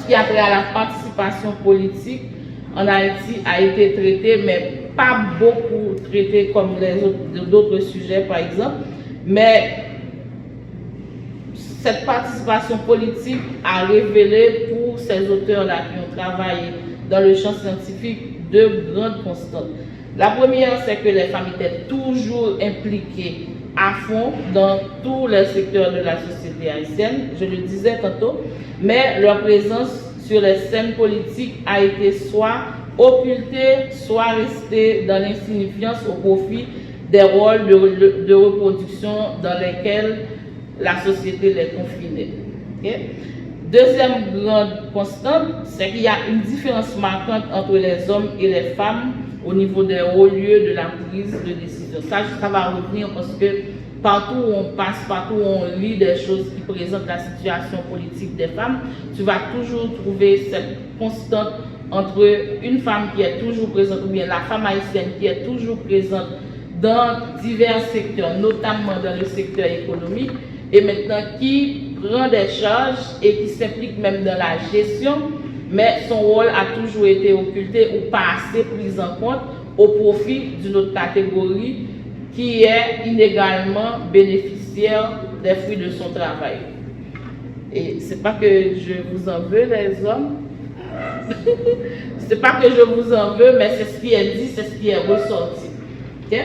ce qui a trait à la participation politique en Haïti a été traité, mais pas beaucoup traité comme d'autres sujets par exemple. Mais cette participation politique a révélé pour ces auteurs-là qui ont travaillé dans le champ scientifique de grandes constantes. La première, c'est que les femmes étaient toujours impliquées à fond dans tous les secteurs de la société haïtienne, je le disais tantôt, mais leur présence sur les scènes politiques a été soit occultée, soit restée dans l'insignifiance au profit des rôles de reproduction dans lesquels la société les confinait. Okay? Deuxième grande constante, c'est qu'il y a une différence marquante entre les hommes et les femmes au niveau des hauts lieux de la prise de décision. Ça va revenir parce que partout où on passe, partout où on lit des choses qui présentent la situation politique des femmes, tu vas toujours trouver cette constante entre une femme qui est toujours présente, ou bien la femme haïtienne qui est toujours présente dans divers secteurs, notamment dans le secteur économique, et maintenant qui prend des charges et qui s'implique même dans la gestion, mais son rôle a toujours été occulté ou pas assez pris en compte au profit d'une autre catégorie qui est inégalement bénéficiaire des fruits de son travail. Et c'est pas que je vous en veux, les hommes. C'est pas que je vous en veux, mais c'est ce qui est dit, c'est ce qui est ressorti. Okay?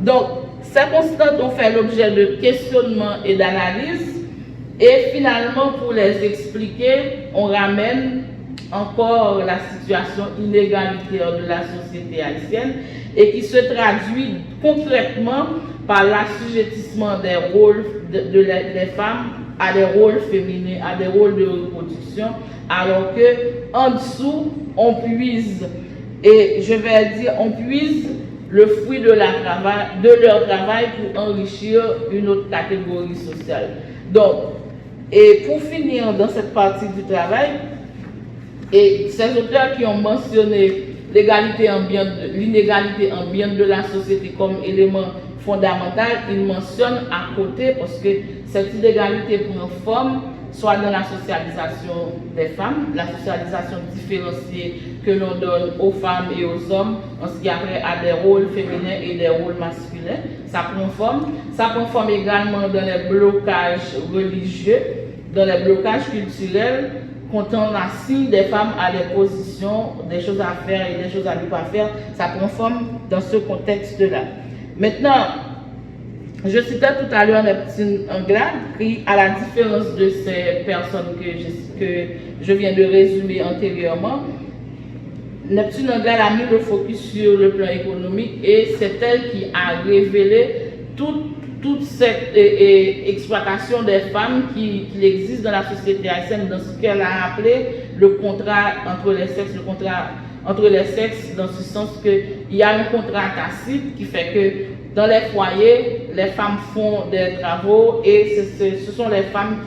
Donc, ces constantes ont fait l'objet de questionnements et d'analyses. Et finalement, pour les expliquer, on ramène encore la situation inégalitaire de la société haïtienne et qui se traduit concrètement par l'assujettissement des rôles des femmes à des rôles féminins, à des rôles de reproduction, alors que en dessous, on puise, et je vais dire, on puise le fruit de leur travail pour enrichir une autre catégorie sociale. Donc, et pour finir dans cette partie du travail, et ces auteurs qui ont mentionné l'inégalité ambiante de la société comme élément fondamental, ils mentionnent à côté parce que cette inégalité prend forme soit dans la socialisation des femmes, la socialisation différenciée que l'on donne aux femmes et aux hommes en ce qui a trait à des rôles féminins et des rôles masculins. Ça prend forme également dans les blocages religieux, dans les blocages culturels, quand on assigne des femmes à des positions, des choses à faire et des choses à ne pas faire. Ça prend forme dans ce contexte-là. Maintenant, je citais tout à l'heure Neptune Anglade, qui, à la différence de ces personnes que je viens de résumer antérieurement, Neptune Anglade a mis le focus sur le plan économique et c'est elle qui a révélé toute cette exploitation des femmes qui existe dans la société haïtienne, dans ce qu'elle a appelé le contrat entre les sexes, dans ce sens qu'il y a un contrat tacite qui fait que dans les foyers, les femmes font des travaux et ce sont les femmes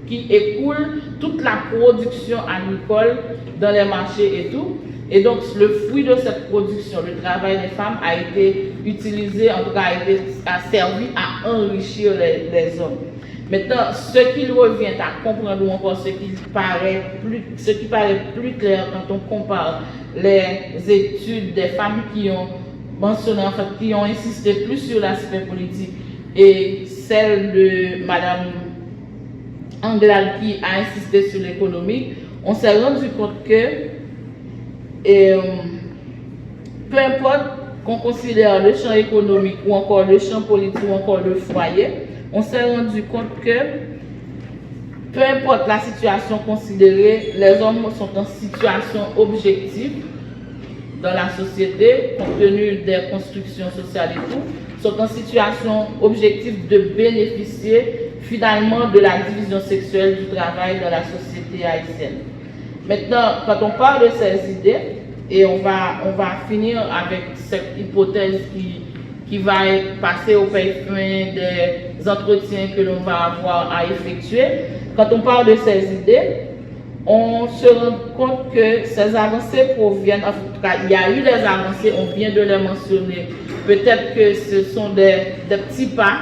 qui écoulent toute la production agricole dans les marchés et tout. Et donc, le fruit de cette production, le travail des femmes a été utilisé, en tout cas a servi à enrichir les hommes. Maintenant, ce qu'il revient à comprendre ou encore ce qui paraît plus clair quand on compare les études des femmes qui ont mentionné, en fait, qui ont insisté plus sur l'aspect politique et celle de Madame Anglade qui a insisté sur l'économique, on s'est rendu compte que peu importe qu'on considère le champ économique ou encore le champ politique ou encore le foyer, on s'est rendu compte que peu importe la situation considérée, les hommes sont en situation objective dans la société, compte tenu des constructions sociales et tout, sont en situation objective de bénéficier finalement de la division sexuelle du travail dans la société haïtienne. Maintenant, quand on parle de ces idées, et on va finir avec cette hypothèse qui va passer au fin des entretiens que l'on va avoir à effectuer, quand on parle de ces idées, on se rend compte que ces avancées proviennent, en tout cas, il y a eu des avancées, on vient de les mentionner. Peut-être que ce sont des petits pas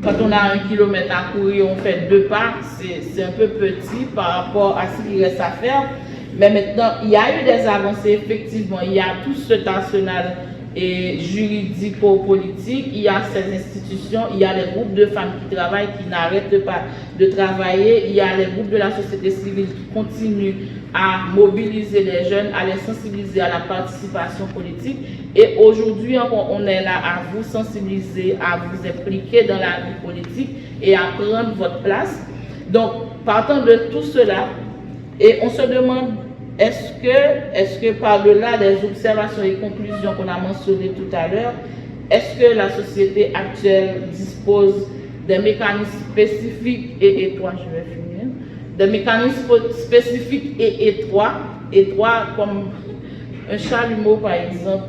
quand on a 1 kilomètre à courir, on fait 2 pas, c'est un peu petit par rapport à ce qu'il reste à faire. Mais maintenant, il y a eu des avancées, effectivement, il y a tout cet arsenal juridico-politique, il y a ces institutions, il y a les groupes de femmes qui travaillent, qui n'arrêtent pas de travailler, il y a les groupes de la société civile qui continuent à mobiliser les jeunes, à les sensibiliser à la participation politique. Et aujourd'hui, on est là à vous sensibiliser, à vous impliquer dans la vie politique et à prendre votre place. Donc, partant de tout cela, et on se demande, est-ce que par-delà des observations et conclusions qu'on a mentionnées tout à l'heure, est-ce que la société actuelle dispose des mécanismes spécifiques et étroits, je vais finir, des mécanismes spécifiques et étroits comme un chalumeau par exemple,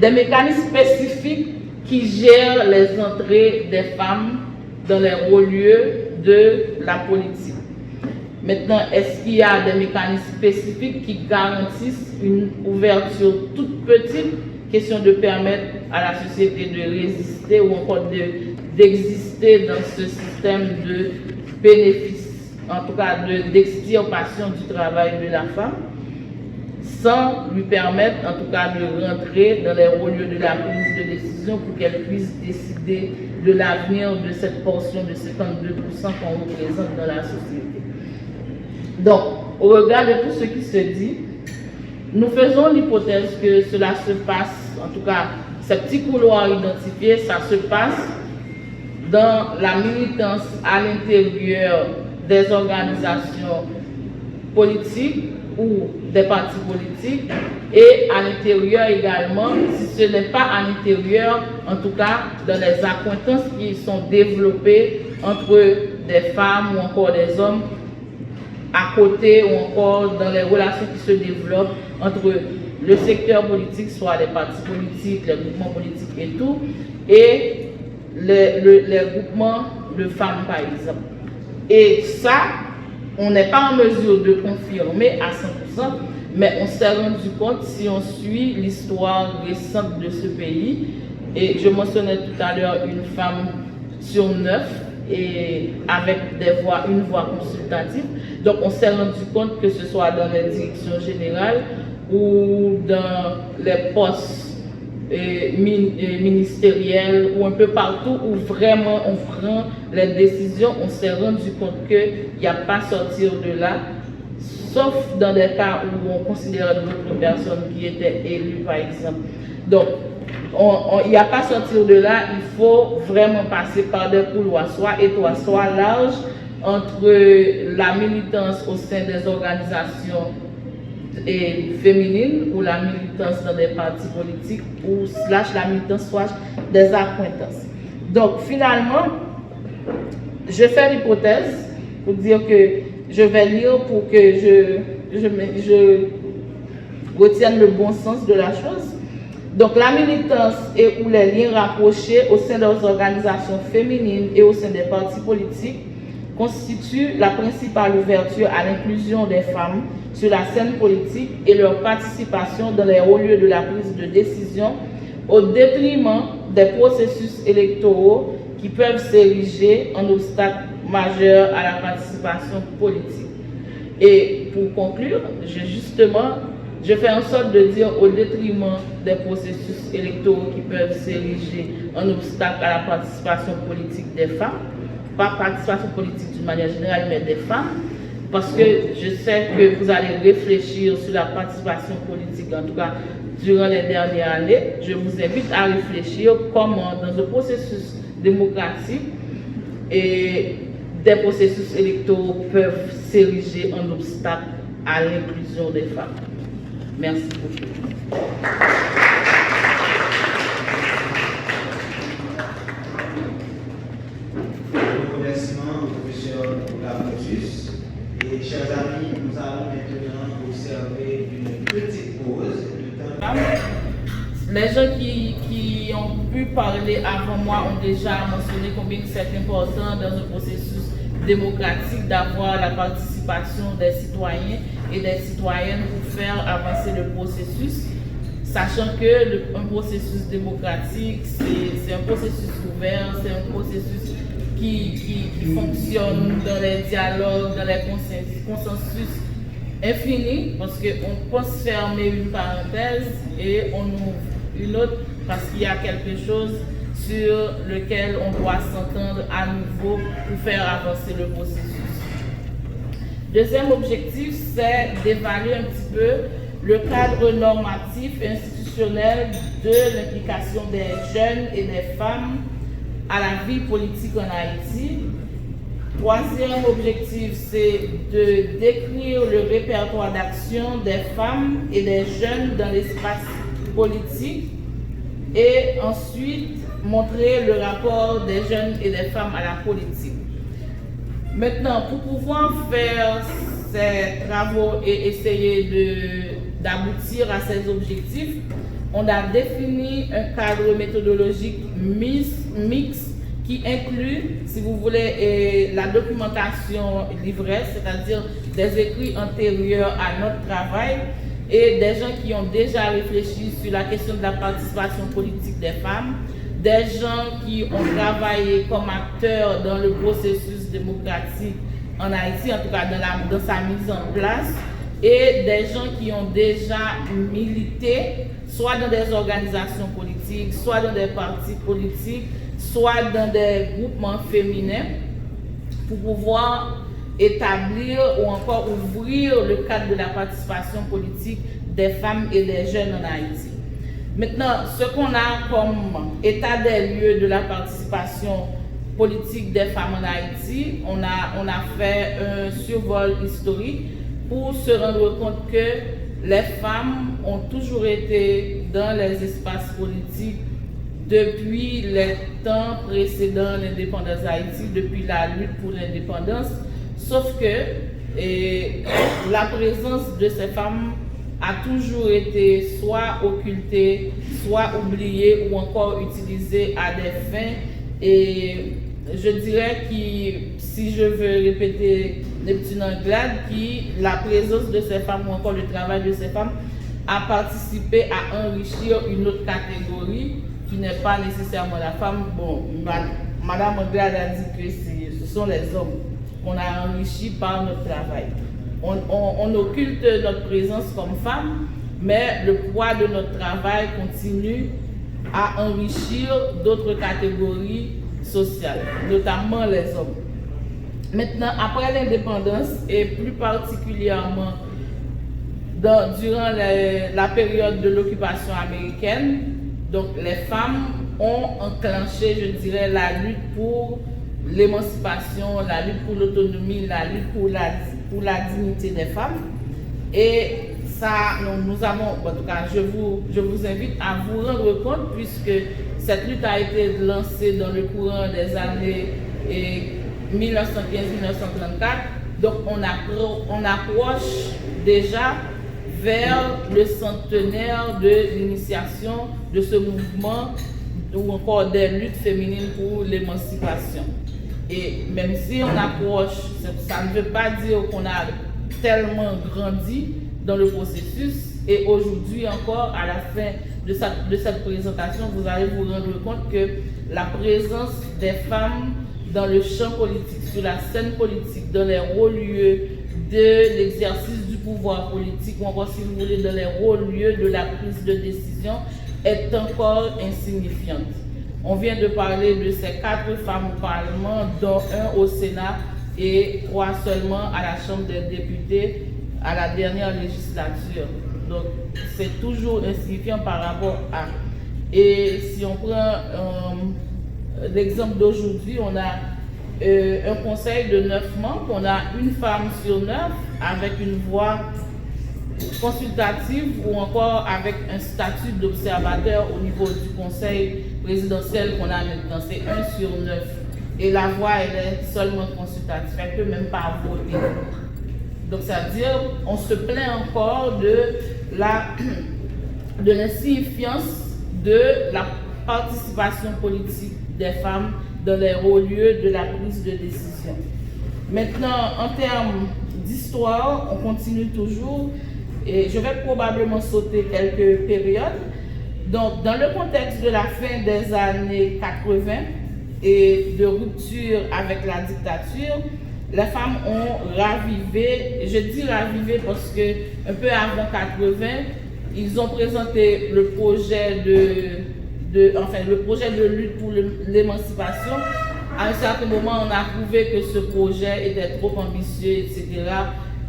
des mécanismes spécifiques qui gèrent les entrées des femmes dans les hauts lieux de la politique. Maintenant, est-ce qu'il y a des mécanismes spécifiques qui garantissent une ouverture toute petite, question de permettre à la société de résister ou encore d'exister dans ce système de bénéfice, en tout cas d'extirpation du travail de la femme, sans lui permettre en tout cas de rentrer dans les hauts lieux de la prise de décision pour qu'elle puisse décider de l'avenir de cette portion de 52% qu'on représente dans la société. Donc, au regard de tout ce qui se dit, nous faisons l'hypothèse que cela se passe, en tout cas, ces petits couloirs identifiés, ça se passe dans la militance à l'intérieur des organisations politiques ou des partis politiques et à l'intérieur également, si ce n'est pas à l'intérieur, en tout cas dans les accointances qui sont développées entre des femmes ou encore des hommes à côté ou encore dans les relations qui se développent entre le secteur politique, soit les partis politiques, les groupements politiques et tout, et les groupements de femmes par exemple. Et ça, on n'est pas en mesure de confirmer à 100%, mais on s'est rendu compte si on suit l'histoire récente de ce pays, et je mentionnais tout à l'heure une femme sur 9, et avec une voix consultative. Donc on s'est rendu compte que ce soit dans les directions générales ou dans les postes ministériels ou un peu partout où vraiment on prend les décisions, on s'est rendu compte qu'il n'y a pas à sortir de là, sauf dans des cas où on considère d'autres personnes qui étaient élues par exemple. Donc il n'y a pas à sortir de là, il faut vraiment passer par des couloirs, soit étroits, soit larges, entre la militance au sein des organisations féminines ou la militance dans des partis politiques ou la militance soit des accointances. Donc finalement, je fais l'hypothèse pour dire que je vais lire pour que je retienne le bon sens de la chose. Donc la militance ou les liens rapprochés au sein des organisations féminines et au sein des partis politiques constituent la principale ouverture à l'inclusion des femmes sur la scène politique et leur participation dans les hauts lieux de la prise de décision au détriment des processus électoraux qui peuvent s'ériger en obstacle majeur à la participation politique. Et pour conclure, je fais en sorte de dire au détriment des processus électoraux qui peuvent s'ériger en obstacle à la participation politique des femmes, pas participation politique d'une manière générale, mais des femmes, parce que je sais que vous allez réfléchir sur la participation politique, en tout cas durant les dernières années. Je vous invite à réfléchir comment dans un processus démocratique et des processus électoraux peuvent s'ériger en obstacle à l'inclusion des femmes. Merci beaucoup. Remerciements au professeur Lapotus. Et chers amis, nous allons maintenant observer une petite pause de temps. Les gens qui ont pu parler avant moi ont déjà mentionné combien c'est important dans un processus démocratique d'avoir la participation des citoyens et des citoyennes pour faire avancer le processus. sachant que un processus démocratique, c'est un processus ouvert, c'est un processus qui fonctionne dans les dialogues, dans les consensus infinis, parce qu'on pense fermer une parenthèse et on ouvre une autre parce qu'il y a quelque chose sur lequel on doit s'entendre à nouveau pour faire avancer le processus. Deuxième objectif, c'est d'évaluer un petit peu le cadre normatif et institutionnel de l'implication des jeunes et des femmes à la vie politique en Haïti. Troisième objectif, c'est de décrire le répertoire d'action des femmes et des jeunes dans l'espace politique et ensuite montrer le rapport des jeunes et des femmes à la politique. Maintenant, pour pouvoir faire ces travaux et essayer d'aboutir à ces objectifs, on a défini un cadre méthodologique mixte qui inclut, si vous voulez, la documentation livrée, c'est-à-dire des écrits antérieurs à notre travail et des gens qui ont déjà réfléchi sur la question de la participation politique des femmes, des gens qui ont travaillé comme acteurs dans le processus démocratique en Haïti, en tout cas dans sa mise en place, et des gens qui ont déjà milité, soit dans des organisations politiques, soit dans des partis politiques, soit dans des groupements féminins, pour pouvoir établir ou encore ouvrir le cadre de la participation politique des femmes et des jeunes en Haïti. Maintenant, ce qu'on a comme état des lieux de la participation politique des femmes en Haïti, on a fait un survol historique pour se rendre compte que les femmes ont toujours été dans les espaces politiques depuis les temps précédents l'indépendance d'Haïti, depuis la lutte pour l'indépendance, sauf que la présence de ces femmes a toujours été soit occultée, soit oubliée ou encore utilisée à des fins. Et je dirais que, si je veux répéter les petits anglades, que la présence de ces femmes ou encore le travail de ces femmes a participé à enrichir une autre catégorie qui n'est pas nécessairement la femme. Bon, Madame Anglade a dit que ce sont les hommes qu'on a enrichis par notre travail. On occulte notre présence comme femme, mais le poids de notre travail continue à enrichir d'autres catégories sociales, notamment les hommes. Maintenant, après l'indépendance, et plus particulièrement durant la période de l'occupation américaine, donc les femmes ont enclenché, je dirais, la lutte pour l'émancipation, la lutte pour l'autonomie, la lutte pour la dignité des femmes. Et ça, nous avons, en tout cas, je vous invite à vous rendre compte, puisque cette lutte a été lancée dans le courant des années 1915-1934. Donc on approche déjà vers le centenaire de l'initiation de ce mouvement ou encore des luttes féminines pour l'émancipation. Et même si on approche, ça ne veut pas dire qu'on a tellement grandi dans le processus. Et aujourd'hui encore, à la fin de cette présentation, vous allez vous rendre compte que la présence des femmes dans le champ politique, sur la scène politique, dans les hauts lieux de l'exercice du pouvoir politique, ou encore, si vous voulez, dans les hauts lieux de la prise de décision, est encore insignifiante. On vient de parler de ces 4 femmes au Parlement, dont 1 au Sénat et 3 seulement à la Chambre des députés à la dernière législature. Donc, c'est toujours insignifiant par rapport à. Et si on prend l'exemple d'aujourd'hui, on a un conseil de 9 membres, on a une femme sur 9 avec une voix consultative ou encore avec un statut d'observateur au niveau du conseil présidentiel qu'on a maintenant, c'est 1 sur 9. Et la voix, elle est seulement consultative, elle ne peut même pas voter. Donc ça veut dire on se plaint encore de l'insignifiance de la participation politique des femmes dans les hauts lieux de la prise de décision. Maintenant, en termes d'histoire, on continue toujours. Et je vais probablement sauter quelques périodes. Donc, dans le contexte de la fin des années 80 et de rupture avec la dictature, les femmes ont ravivé, je dis ravivé parce que un peu avant 80, ils ont présenté le projet le projet de lutte pour l'émancipation. À un certain moment, on a trouvé que ce projet était trop ambitieux, etc.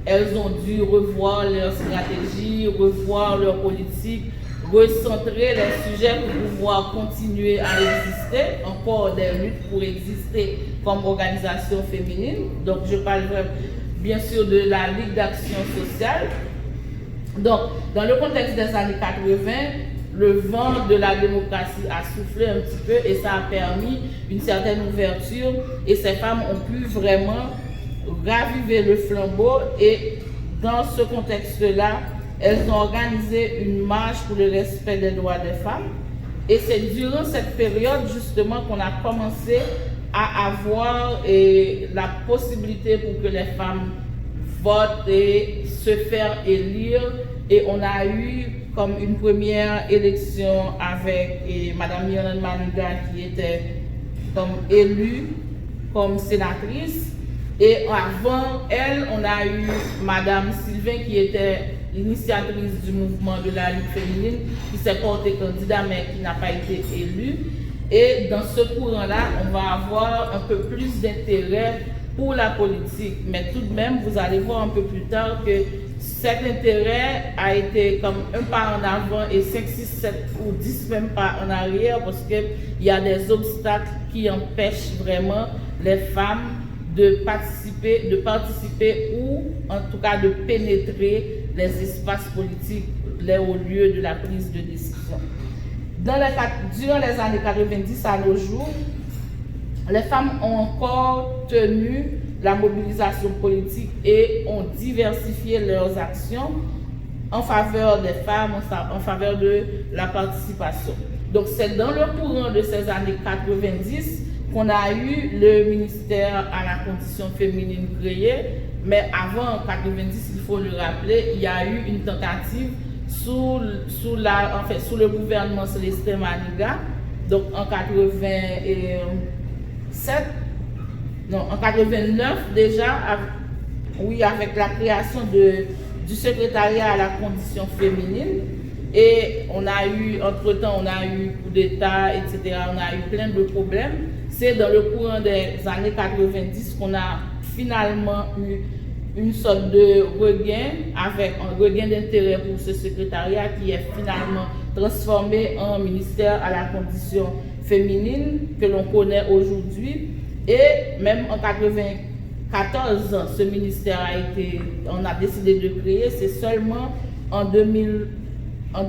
Elles ont dû revoir leur stratégie, revoir leur politique, recentrer les sujets pour pouvoir continuer à exister, encore des luttes pour exister comme organisation féminine. Donc je parle bien sûr de la Ligue d'action sociale. Donc dans le contexte des années 80, le vent de la démocratie a soufflé un petit peu et ça a permis une certaine ouverture et ces femmes ont pu vraiment raviver le flambeau et dans ce contexte-là, elles ont organisé une marche pour le respect des droits des femmes. Et c'est durant cette période justement qu'on a commencé à avoir la possibilité pour que les femmes votent et se faire élire. Et on a eu comme une première élection avec Madame Yolande Maniga qui était comme élue comme sénatrice. Et avant elle, on a eu Madame Sylvain qui était l'initiatrice du mouvement de la Ligue féminine, qui s'est portée candidat mais qui n'a pas été élue. Et dans ce courant-là, on va avoir un peu plus d'intérêt pour la politique. Mais tout de même, vous allez voir un peu plus tard que cet intérêt a été comme un pas en avant et 5, 6, 7 ou 10 même pas en arrière parce qu'il y a des obstacles qui empêchent vraiment les femmes de participer ou en tout cas de pénétrer les espaces politiques, les hauts lieux de la prise de décision. Durant les années 90 à nos jours, les femmes ont encore tenu la mobilisation politique et ont diversifié leurs actions en faveur des femmes, en faveur de la participation. Donc c'est dans le courant de ces années 90 qu'on a eu le ministère à la condition féminine créé, mais avant 90, il faut le rappeler, il y a eu une tentative sous le gouvernement Célestin Maniga, donc en 89 déjà, avec la création du secrétariat à la condition féminine. Et on a eu, entre-temps, on a eu coup d'État, etc. On a eu plein de problèmes. C'est dans le courant des années 90 qu'on a finalement eu une sorte de regain, avec un regain d'intérêt pour ce secrétariat qui est finalement transformé en ministère à la condition féminine que l'on connaît aujourd'hui. Et même en 94, ce ministère on a décidé de créer, c'est seulement en 2001,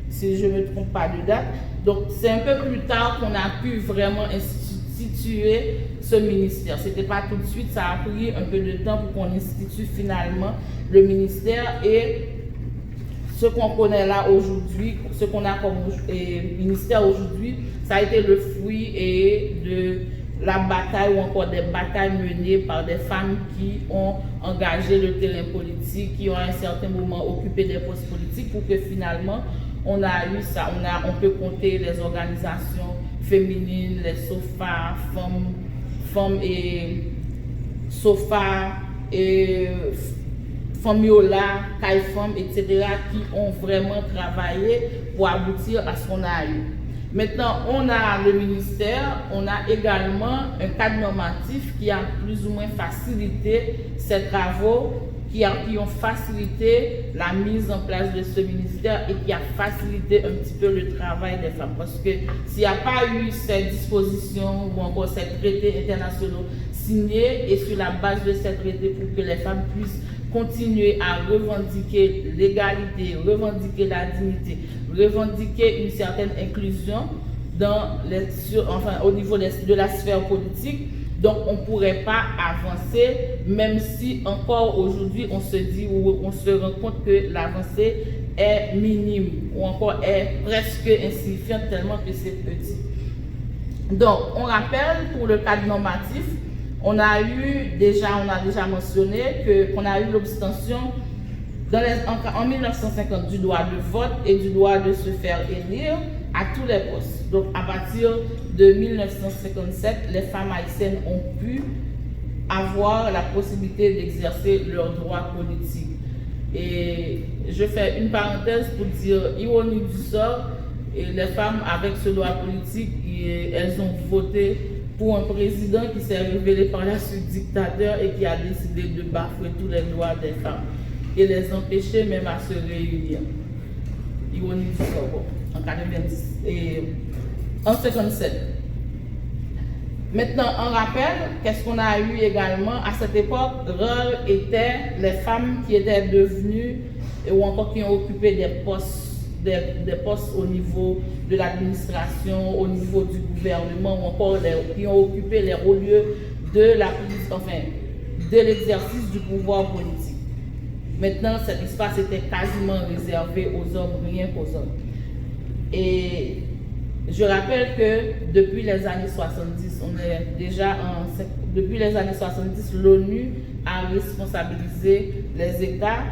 si je me trompe pas de date. Donc c'est un peu plus tard qu'on a pu vraiment instituer ce ministère. C'était pas tout de suite, ça a pris un peu de temps pour qu'on institue finalement le ministère et ce qu'on connaît là aujourd'hui, ce qu'on a comme ministère aujourd'hui, ça a été le fruit de la bataille ou encore des batailles menées par des femmes qui ont engagé le terrain politique, qui ont à un certain moment occupé des postes politiques pour que finalement on a eu ça. On peut compter les organisations féminines, les SOFA, femmes et SOFA et Famiola, CAIFOM, etc. qui ont vraiment travaillé pour aboutir à ce qu'on a eu. Maintenant, on a le ministère, on a également un cadre normatif qui a plus ou moins facilité ces travaux, qui ont facilité la mise en place de ce ministère et qui a facilité un petit peu le travail des femmes. Parce que s'il n'y a pas eu ces dispositions ou encore ces traités internationaux signés et sur la base de ces traités pour que les femmes puissent continuer à revendiquer l'égalité, revendiquer la dignité, revendiquer une certaine inclusion au niveau de la sphère politique. Donc on ne pourrait pas avancer, même si encore aujourd'hui on se dit ou on se rend compte que l'avancée est minime ou encore est presque insignifiante tellement que c'est petit. Donc on rappelle pour le cadre normatif, on a déjà mentionné qu'on a eu l'obtention en 1950 du droit de vote et du droit de se faire élire à tous les postes. Donc à partir de 1957, les femmes haïtiennes ont pu avoir la possibilité d'exercer leurs droits politiques. Et je fais une parenthèse pour dire, ironie du sort, et les femmes avec ce droit politique, elles ont voté pour un président qui s'est révélé par la suite dictateur et qui a décidé de bafouer tous les droits des femmes et les empêcher même à se réunir. Ironie du sort, bon, en 90 et en 57. Maintenant, en rappel, qu'est-ce qu'on a eu également à cette époque? Rares étaient les femmes qui étaient devenues ou encore qui ont occupé des postes au niveau de l'administration, au niveau du gouvernement, ou encore qui ont occupé les hauts lieux de l'exercice du pouvoir politique. Maintenant, cet espace était quasiment réservé aux hommes, rien qu'aux hommes. Et je rappelle que depuis les années 70, depuis les années 70, l'ONU a responsabilisé les États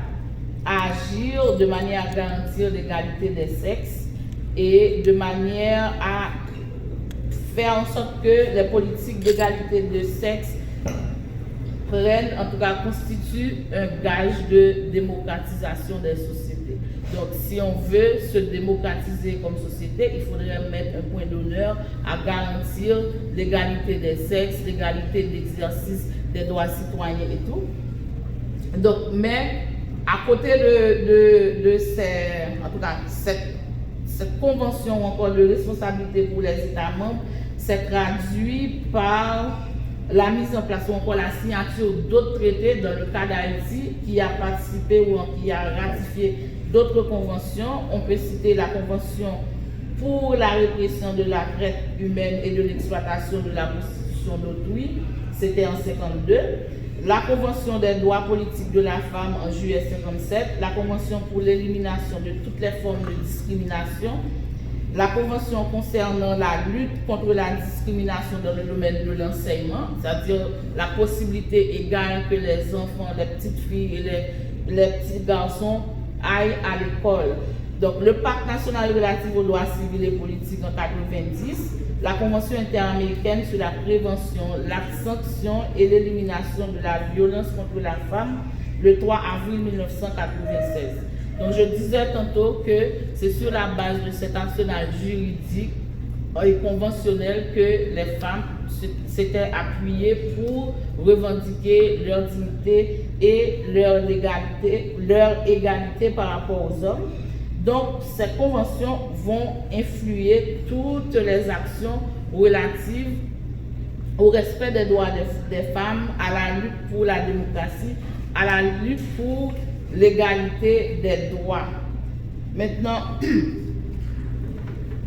à agir de manière à garantir l'égalité des sexes et de manière à faire en sorte que les politiques d'égalité de sexe constituent un gage de démocratisation des sociétés. Donc, si on veut se démocratiser comme société, il faudrait mettre un point d'honneur à garantir l'égalité des sexes, l'égalité d'exercice des droits citoyens et tout. Donc, mais à côté de cette convention ou encore de responsabilité pour les États membres, c'est traduit par la mise en place ou encore la signature d'autres traités dans le cas d'Haïti qui a participé ou qui a ratifié d'autres conventions. On peut citer la Convention pour la répression de la traite humaine et de l'exploitation de la prostitution d'autrui, c'était en 52. La Convention des droits politiques de la femme en juillet 57. La Convention pour l'élimination de toutes les formes de discrimination. La Convention concernant la lutte contre la discrimination dans le domaine de l'enseignement, c'est-à-dire la possibilité égale que les enfants, les petites filles et les petits garçons aillent à l'école. Donc le Pacte national relatif aux droits civils et politiques en 90, la Convention interaméricaine sur la prévention, la sanction et l'élimination de la violence contre la femme, le 3 avril 1996. Donc je disais tantôt que c'est sur la base de cet arsenal juridique et conventionnel que les femmes s'étaient appuyées pour revendiquer leur dignité et leur égalité par rapport aux hommes. Donc ces conventions vont influer toutes les actions relatives au respect des droits des femmes, à la lutte pour la démocratie, à la lutte pour l'égalité des droits. Maintenant,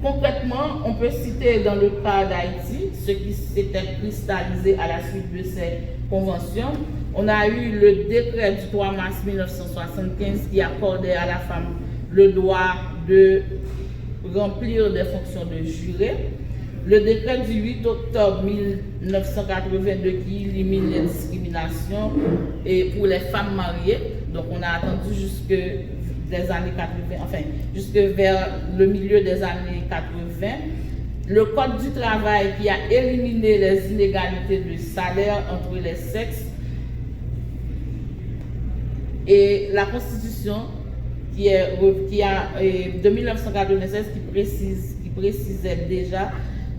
concrètement, on peut citer dans le cas d'Haïti ce qui s'était cristallisé à la suite de ces conventions. On a eu le décret du 3 mars 1975 qui accordait à la femme le droit de remplir des fonctions de juré. Le décret du 8 octobre 1982 qui élimine les discriminations et pour les femmes mariées. Donc on a attendu jusque les années 80, enfin jusque vers le milieu des années 80. Le Code du travail qui a éliminé les inégalités de salaire entre les sexes et la Constitution de 1996 qui précisait déjà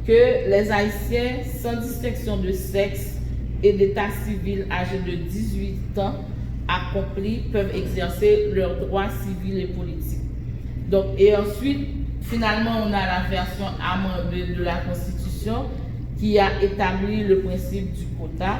que les Haïtiens sans distinction de sexe et d'état civil âgés de 18 ans accomplis peuvent exercer leurs droits civils et politiques. Donc, et ensuite, finalement, on a la version amendée de la Constitution qui a établi le principe du quota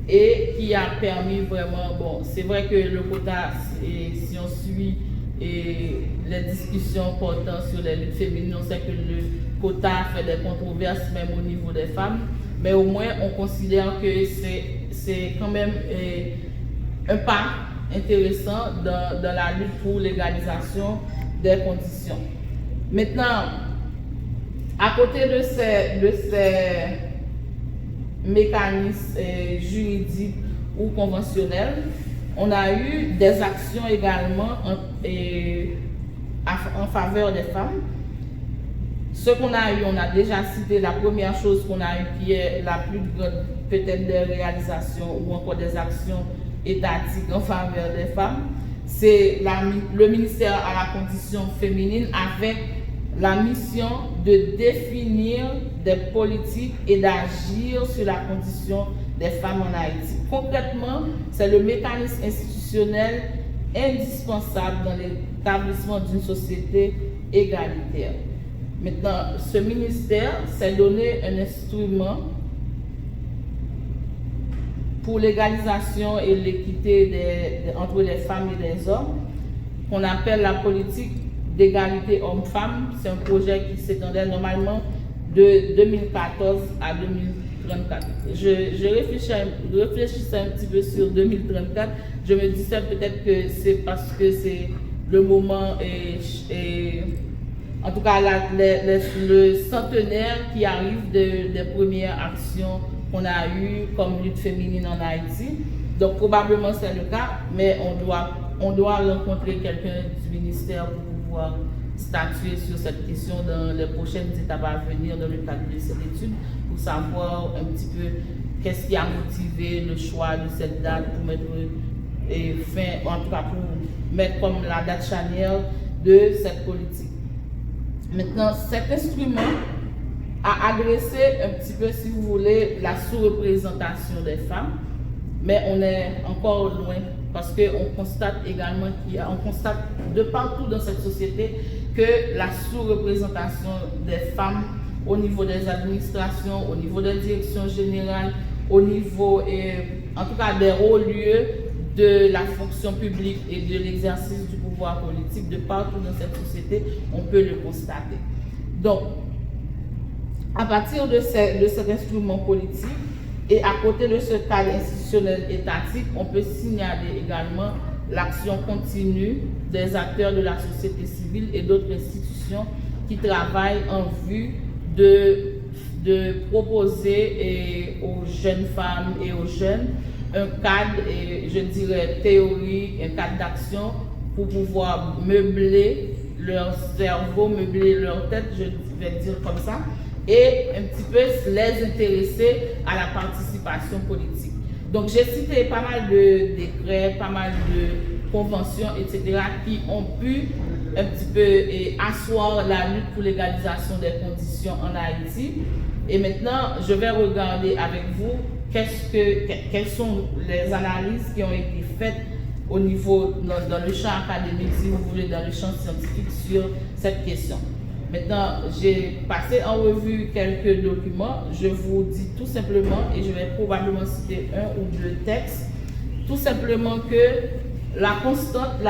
et qui a permis vraiment, bon, c'est vrai que le quota, si on suit les discussions portant sur les luttes féminines, on sait que le quota fait des controverses même au niveau des femmes, mais au moins on considère que c'est quand même un pas intéressant dans la lutte pour l'égalisation des conditions. Maintenant, à côté de mécanismes juridiques ou conventionnels. On a eu des actions également en faveur des femmes. Ce qu'on a eu, on a déjà cité la première chose qu'on a eu qui est la plus grande peut-être des réalisations ou encore des actions étatiques en faveur des femmes. C'est le ministère à la condition féminine avec la mission de définir des politiques et d'agir sur la condition des femmes en Haïti. Concrètement, c'est le mécanisme institutionnel indispensable dans l'établissement d'une société égalitaire. Maintenant, ce ministère s'est donné un instrument pour l'égalisation et l'équité entre les femmes et les hommes, qu'on appelle la politique d'égalité homme-femme. C'est un projet qui s'étendait normalement de 2014 à 2034. Je réfléchissais un petit peu sur 2034. Je me disais peut-être que c'est parce que c'est le moment en tout cas le centenaire qui arrive des premières actions qu'on a eues comme lutte féminine en Haïti. Donc probablement c'est le cas, mais on doit rencontrer quelqu'un du ministère pour pouvoir statuer sur cette question dans les prochaines étapes à venir dans le cadre de cette étude, pour savoir un petit peu qu'est-ce qui a motivé le choix de cette date pour mettre fin, en tout cas pour mettre comme la date charnière de cette politique. Maintenant, cet instrument a adressé un petit peu, si vous voulez, la sous-représentation des femmes, mais on est encore loin parce qu'on constate également on constate de partout dans cette société que la sous-représentation des femmes au niveau des administrations, au niveau des directions générales, au niveau, en tout cas, des hauts lieux de la fonction publique et de l'exercice du pouvoir politique, de partout dans cette société, on peut le constater. Donc, à partir de cet instrument politique et à côté de ce cadre institutionnel étatique, on peut signaler également l'action continue des acteurs de la société civile et d'autres institutions qui travaillent en vue de proposer aux jeunes femmes et aux jeunes un cadre, je dirais théorique, un cadre d'action pour pouvoir meubler leur cerveau, meubler leur tête, je vais dire comme ça, et un petit peu les intéresser à la participation politique. Donc j'ai cité pas mal de décrets, pas mal de conventions, etc. qui ont pu un petit peu asseoir la lutte pour l'égalisation des conditions en Haïti. Et maintenant, je vais regarder avec vous quelles sont les analyses qui ont été faites au niveau, dans le champ académique, si vous voulez, dans le champ scientifique sur cette question. Maintenant, j'ai passé en revue quelques documents. Je vous dis tout simplement, et je vais probablement citer un ou deux textes, tout simplement que la constante,